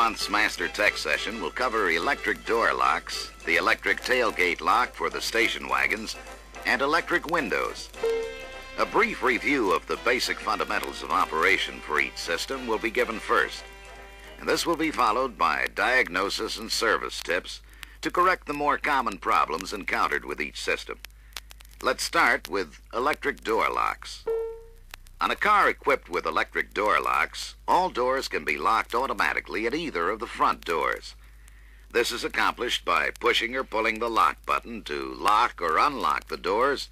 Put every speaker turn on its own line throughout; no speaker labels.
month's Master Tech session will cover electric door locks, the electric tailgate lock for the station wagons, and electric windows. A brief review of the basic fundamentals of operation for each system will be given first, and this will be followed by diagnosis and service tips to correct the more common problems encountered with each system. Let's start with electric door locks. On a car equipped with electric door locks, all doors can be locked automatically at either of the front doors. This is accomplished by pushing or pulling the lock button to lock or unlock the doors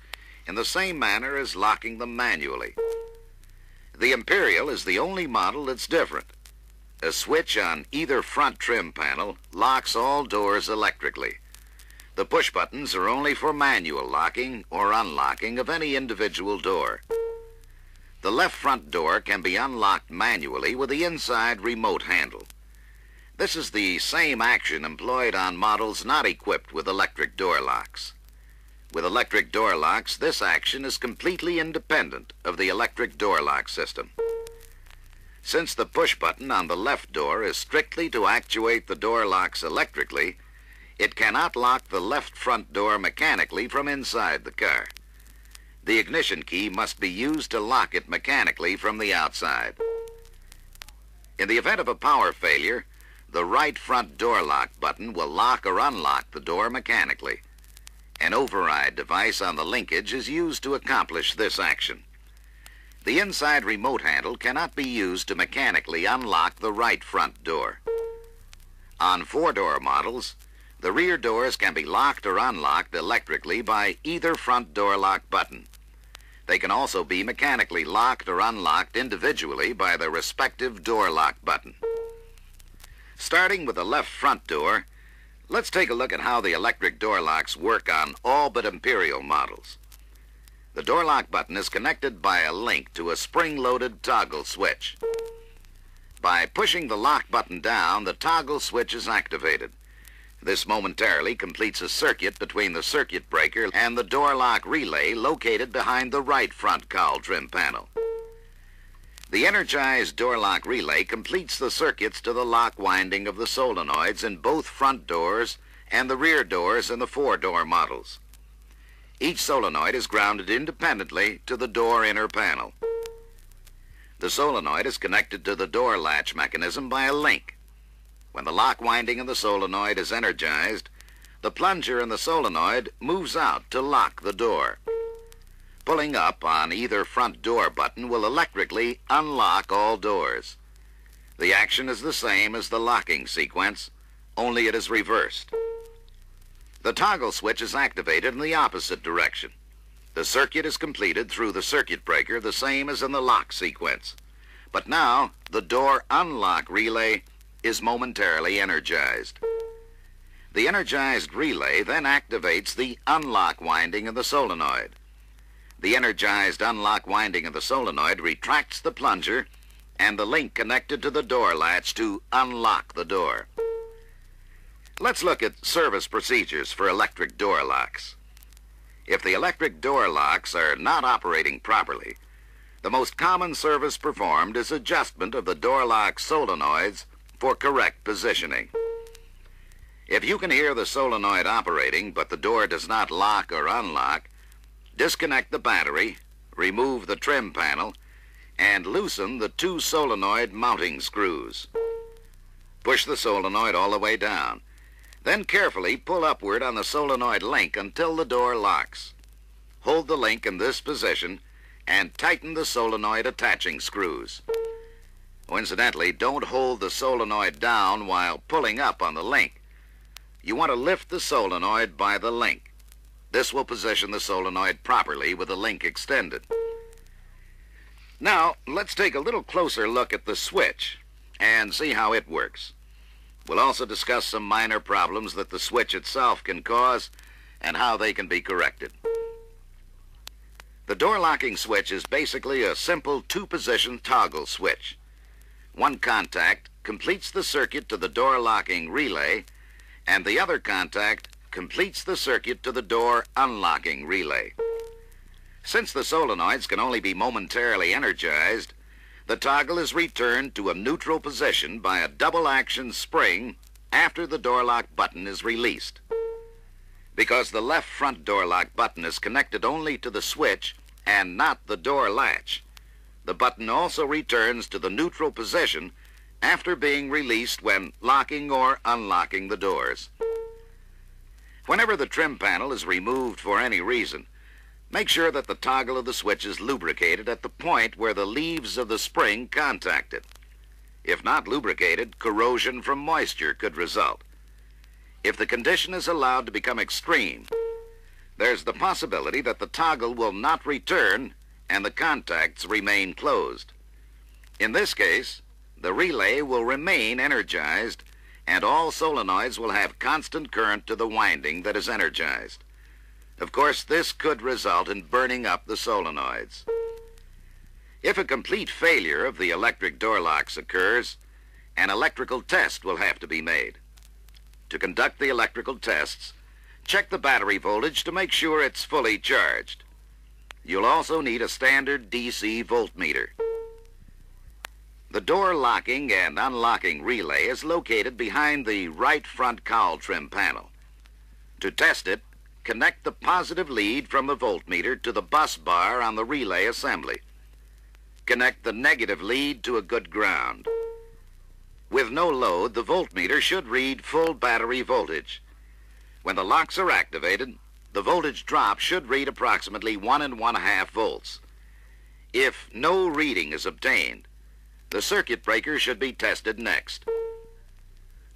in the same manner as locking them manually. The Imperial is the only model that's different. A switch on either front trim panel locks all doors electrically. The push buttons are only for manual locking or unlocking of any individual door. The left front door can be unlocked manually with the inside remote handle. This is the same action employed on models not equipped with electric door locks. With electric door locks, this action is completely independent of the electric door lock system. Since the push button on the left door is strictly to actuate the door locks electrically, it cannot lock the left front door mechanically from inside the car. The ignition key must be used to lock it mechanically from the outside. In the event of a power failure, the right front door lock button will lock or unlock the door mechanically. An override device on the linkage is used to accomplish this action. The inside remote handle cannot be used to mechanically unlock the right front door. On four-door models, the rear doors can be locked or unlocked electrically by either front door lock button. They can also be mechanically locked or unlocked individually by their respective door lock button. Starting with the left front door, let's take a look at how the electric door locks work on all but Imperial models. The door lock button is connected by a link to a spring-loaded toggle switch. By pushing the lock button down, the toggle switch is activated. This momentarily completes a circuit between the circuit breaker and the door lock relay located behind the right front cowl trim panel. The energized door lock relay completes the circuits to the lock winding of the solenoids in both front doors and the rear doors in the four-door models. Each solenoid is grounded independently to the door inner panel. The solenoid is connected to the door latch mechanism by a link. When the lock winding of the solenoid is energized, the plunger in the solenoid moves out to lock the door. Pulling up on either front door button will electrically unlock all doors. The action is the same as the locking sequence, only it is reversed. The toggle switch is activated in the opposite direction. The circuit is completed through the circuit breaker the same as in the lock sequence. But now the door unlock relay is momentarily energized. The energized relay then activates the unlock winding of the solenoid. The energized unlock winding of the solenoid retracts the plunger and the link connected to the door latch to unlock the door. Let's look at service procedures for electric door locks. If the electric door locks are not operating properly, the most common service performed is adjustment of the door lock solenoids for correct positioning. If you can hear the solenoid operating but the door does not lock or unlock, disconnect the battery, remove the trim panel, and loosen the two solenoid mounting screws. Push the solenoid all the way down. Then carefully pull upward on the solenoid link until the door locks. Hold the link in this position and tighten the solenoid attaching screws. Incidentally, don't hold the solenoid down while pulling up on the link. You want to lift the solenoid by the link. This will position the solenoid properly with the link extended. Now, let's take a little closer look at the switch and see how it works. We'll also discuss some minor problems that the switch itself can cause and how they can be corrected. The door locking switch is basically a simple two-position toggle switch. One contact completes the circuit to the door locking relay, and the other contact completes the circuit to the door unlocking relay. Since the solenoids can only be momentarily energized, The toggle is returned to a neutral position by a double-action spring after the door lock button is released. Because the left front door lock button is connected only to the switch and not the door latch, the button also returns to the neutral position after being released when locking or unlocking the doors. Whenever the trim panel is removed for any reason, make sure that the toggle of the switch is lubricated at the point where the leaves of the spring contact it. If not lubricated, corrosion from moisture could result. If the condition is allowed to become extreme, there's the possibility that the toggle will not return and the contacts remain closed. In this case, the relay will remain energized and all solenoids will have constant current to the winding that is energized. Of course, this could result in burning up the solenoids. If a complete failure of the electric door locks occurs, an electrical test will have to be made. To conduct the electrical tests, check the battery voltage to make sure it's fully charged. You'll also need a standard DC voltmeter. The door locking and unlocking relay is located behind the right front cowl trim panel. To test it, connect the positive lead from the voltmeter to the bus bar on the relay assembly. Connect the negative lead to a good ground. With no load, the voltmeter should read full battery voltage. When the locks are activated, the voltage drop should read approximately 1 1/2 volts. If no reading is obtained, the circuit breaker should be tested next.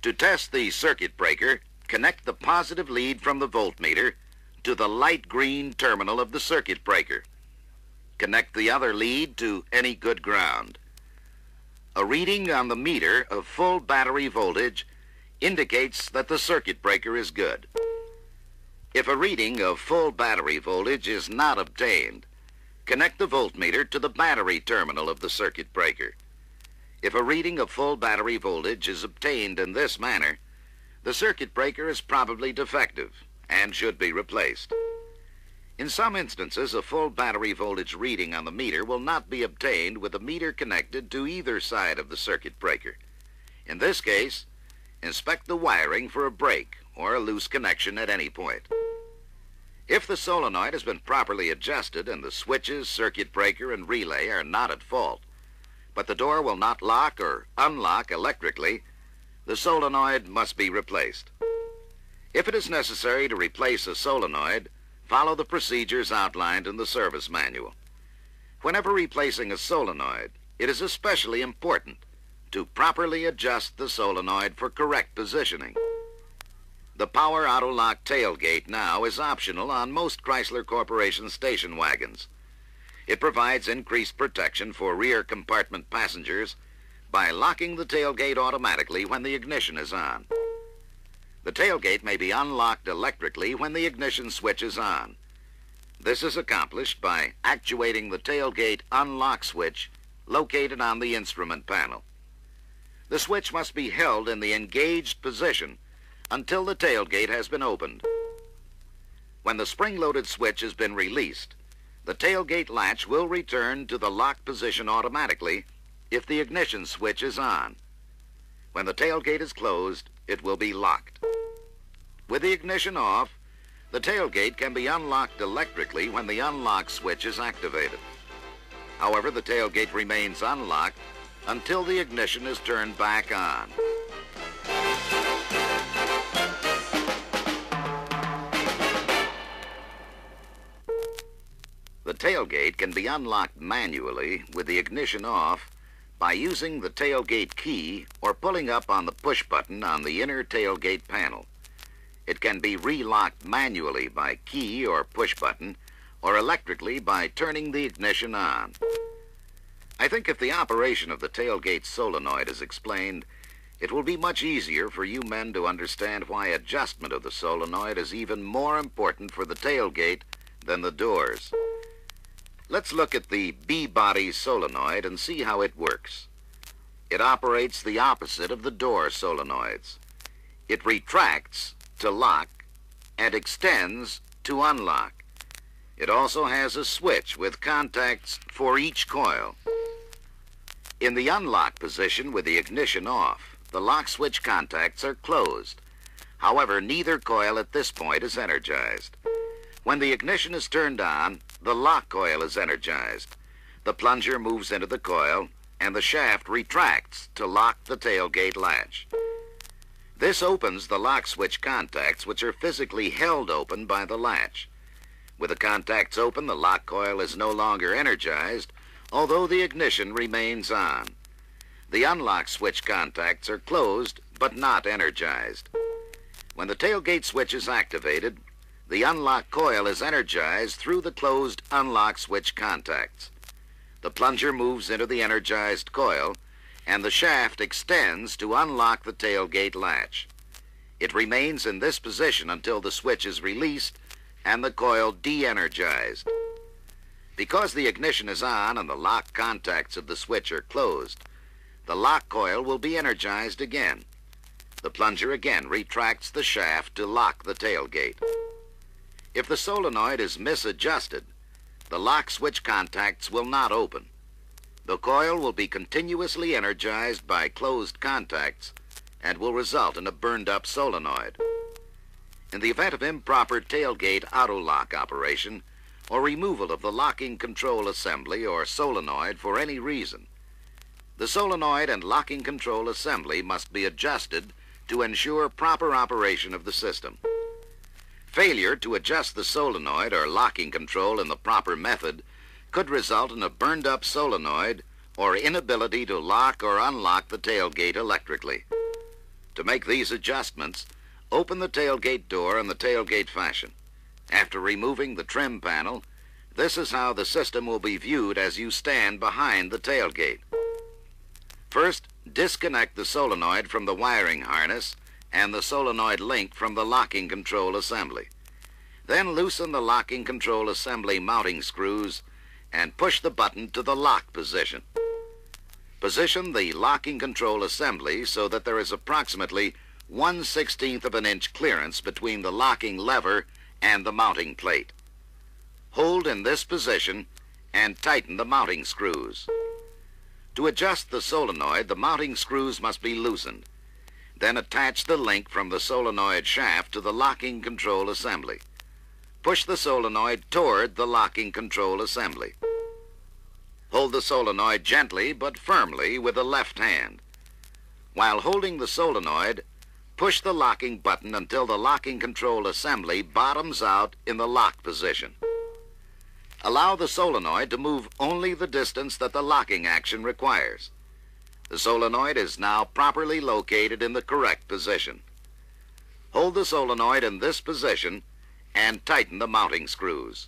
To test the circuit breaker, connect the positive lead from the voltmeter to the light green terminal of the circuit breaker. Connect the other lead to any good ground. A reading on the meter of full battery voltage indicates that the circuit breaker is good. If a reading of full battery voltage is not obtained, connect the voltmeter to the battery terminal of the circuit breaker. If a reading of full battery voltage is obtained in this manner, the circuit breaker is probably defective and should be replaced. In some instances, a full battery voltage reading on the meter will not be obtained with the meter connected to either side of the circuit breaker. In this case, inspect the wiring for a break or a loose connection at any point. If the solenoid has been properly adjusted and the switches, circuit breaker, and relay are not at fault, but the door will not lock or unlock electrically, the solenoid must be replaced. If it is necessary to replace a solenoid, follow the procedures outlined in the service manual. Whenever replacing a solenoid, it is especially important to properly adjust the solenoid for correct positioning. The power auto lock tailgate now is optional on most Chrysler Corporation station wagons. It provides increased protection for rear compartment passengers by locking the tailgate automatically when the ignition is on. The tailgate may be unlocked electrically when the ignition switch is on. This is accomplished by actuating the tailgate unlock switch located on the instrument panel. The switch must be held in the engaged position until the tailgate has been opened. When the spring-loaded switch has been released, the tailgate latch will return to the lock position automatically if the ignition switch is on. When the tailgate is closed, it will be locked. With the ignition off, the tailgate can be unlocked electrically when the unlock switch is activated. However, the tailgate remains unlocked until the ignition is turned back on. The tailgate can be unlocked manually with the ignition off by using the tailgate key or pulling up on the push button on the inner tailgate panel. It can be relocked manually by key or push button or electrically by turning the ignition on. I think if the operation of the tailgate solenoid is explained, it will be much easier for you men to understand why adjustment of the solenoid is even more important for the tailgate than the doors. Let's look at the B-body solenoid and see how it works. It operates the opposite of the door solenoids. It retracts to lock and extends to unlock. It also has a switch with contacts for each coil. In the unlock position with the ignition off, the lock switch contacts are closed. However, neither coil at this point is energized. When the ignition is turned on, the lock coil is energized. The plunger moves into the coil, and the shaft retracts to lock the tailgate latch. This opens the lock switch contacts, which are physically held open by the latch. With the contacts open, the lock coil is no longer energized, although the ignition remains on. The unlock switch contacts are closed, but not energized. When the tailgate switch is activated, the unlock coil is energized through the closed unlock switch contacts. The plunger moves into the energized coil, and the shaft extends to unlock the tailgate latch. It remains in this position until the switch is released and the coil de-energized. Because the ignition is on and the lock contacts of the switch are closed, the lock coil will be energized again. The plunger again retracts the shaft to lock the tailgate. If the solenoid is misadjusted, the lock switch contacts will not open. The coil will be continuously energized by closed contacts and will result in a burned-up solenoid. In the event of improper tailgate auto-lock operation or removal of the locking control assembly or solenoid for any reason, the solenoid and locking control assembly must be adjusted to ensure proper operation of the system. Failure to adjust the solenoid or locking control in the proper method could result in a burned-up solenoid or inability to lock or unlock the tailgate electrically. To make these adjustments, open the tailgate door in the tailgate fashion. After removing the trim panel, this is how the system will be viewed as you stand behind the tailgate. First, disconnect the solenoid from the wiring harness and the solenoid link from the locking control assembly. Then loosen the locking control assembly mounting screws and push the button to the lock position. Position the locking control assembly so that there is approximately 1/16 of an inch clearance between the locking lever and the mounting plate. Hold in this position and tighten the mounting screws. To adjust the solenoid, the mounting screws must be loosened. Then attach the link from the solenoid shaft to the locking control assembly. Push the solenoid toward the locking control assembly. Hold the solenoid gently but firmly with the left hand. While holding the solenoid, push the locking button until the locking control assembly bottoms out in the lock position. Allow the solenoid to move only the distance that the locking action requires. The solenoid is now properly located in the correct position. Hold the solenoid in this position and tighten the mounting screws.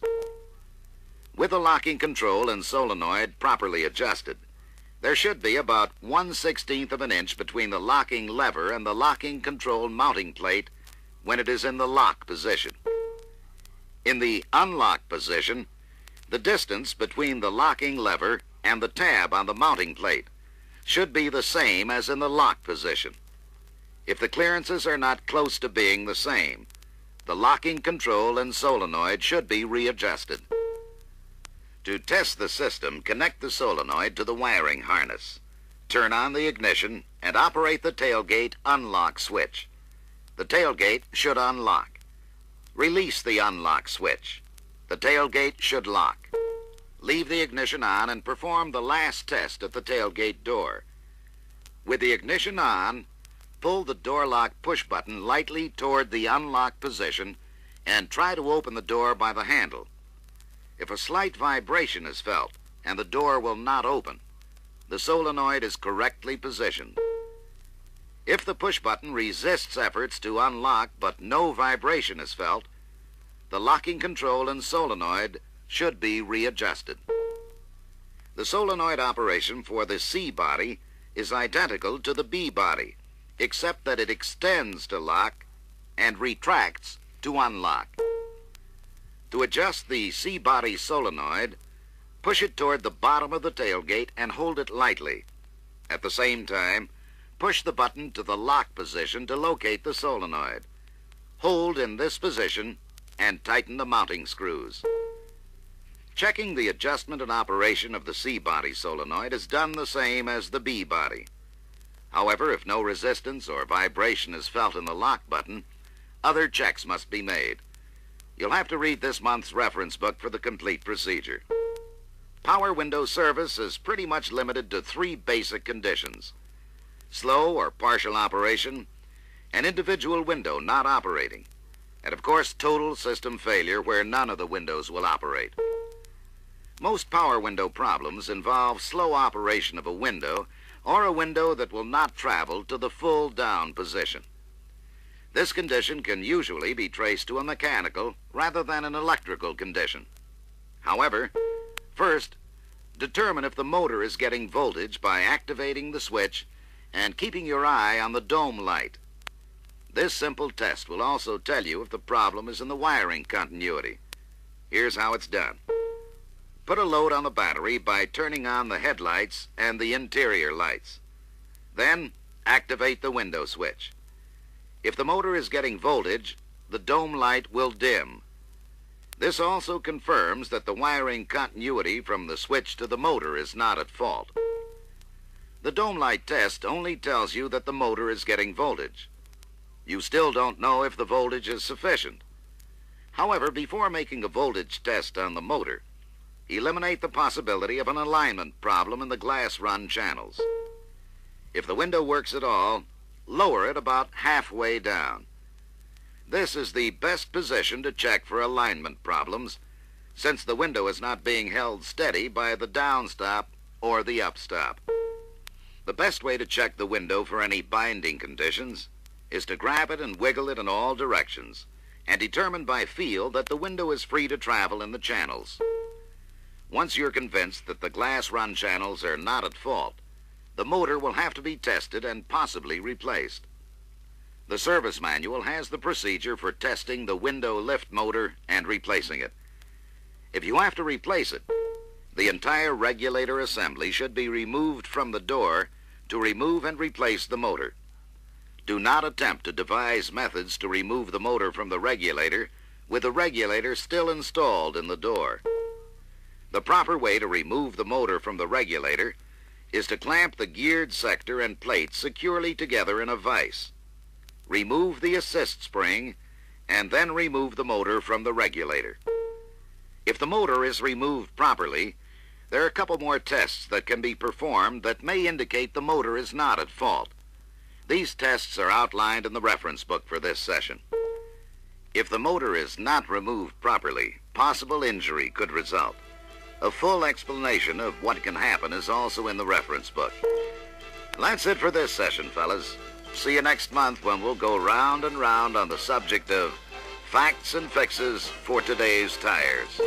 With the locking control and solenoid properly adjusted, there should be about 1/16 of an inch between the locking lever and the locking control mounting plate when it is in the lock position. In the unlock position, the distance between the locking lever and the tab on the mounting plate should be the same as in the lock position. If the clearances are not close to being the same, the locking control and solenoid should be readjusted. To test the system, connect the solenoid to the wiring harness. Turn on the ignition and operate the tailgate unlock switch. The tailgate should unlock. Release the unlock switch. The tailgate should lock. Leave the ignition on and perform the last test at the tailgate door. With the ignition on, pull the door lock push button lightly toward the unlock position and try to open the door by the handle. If a slight vibration is felt and the door will not open, the solenoid is correctly positioned. If the push button resists efforts to unlock but no vibration is felt, the locking control and solenoid should be readjusted. The solenoid operation for the C body is identical to the B body, except that it extends to lock and retracts to unlock. To adjust the C-body solenoid, push it toward the bottom of the tailgate and hold it lightly. At the same time, push the button to the lock position to locate the solenoid. Hold in this position and tighten the mounting screws. Checking the adjustment and operation of the C-body solenoid is done the same as the B-body. However, if no resistance or vibration is felt in the lock button, other checks must be made. You'll have to read this month's reference book for the complete procedure. Power window service is pretty much limited to 3 basic conditions: slow or partial operation, an individual window not operating, and of course total system failure where none of the windows will operate. Most power window problems involve slow operation of a window or a window that will not travel to the full down position. This condition can usually be traced to a mechanical rather than an electrical condition. However, first, determine if the motor is getting voltage by activating the switch and keeping your eye on the dome light. This simple test will also tell you if the problem is in the wiring continuity. Here's how it's done. Put a load on the battery by turning on the headlights and the interior lights. Then, activate the window switch. If the motor is getting voltage, the dome light will dim. This also confirms that the wiring continuity from the switch to the motor is not at fault. The dome light test only tells you that the motor is getting voltage. You still don't know if the voltage is sufficient. However, before making a voltage test on the motor, eliminate the possibility of an alignment problem in the glass run channels. If the window works at all, lower it about halfway down. This is the best position to check for alignment problems, since the window is not being held steady by the down stop or the up stop. The best way to check the window for any binding conditions is to grab it and wiggle it in all directions, and determine by feel that the window is free to travel in the channels. Once you're convinced that the glass run channels are not at fault, the motor will have to be tested and possibly replaced. The service manual has the procedure for testing the window lift motor and replacing it. If you have to replace it, the entire regulator assembly should be removed from the door to remove and replace the motor. Do not attempt to devise methods to remove the motor from the regulator with the regulator still installed in the door. The proper way to remove the motor from the regulator is to clamp the geared sector and plate securely together in a vise. Remove the assist spring and then remove the motor from the regulator. If the motor is removed properly, there are a couple more tests that can be performed that may indicate the motor is not at fault. These tests are outlined in the reference book for this session. If the motor is not removed properly, possible injury could result. A full explanation of what can happen is also in the reference book. That's it for this session, fellas. See you next month when we'll go round and round on the subject of facts and fixes for today's tires.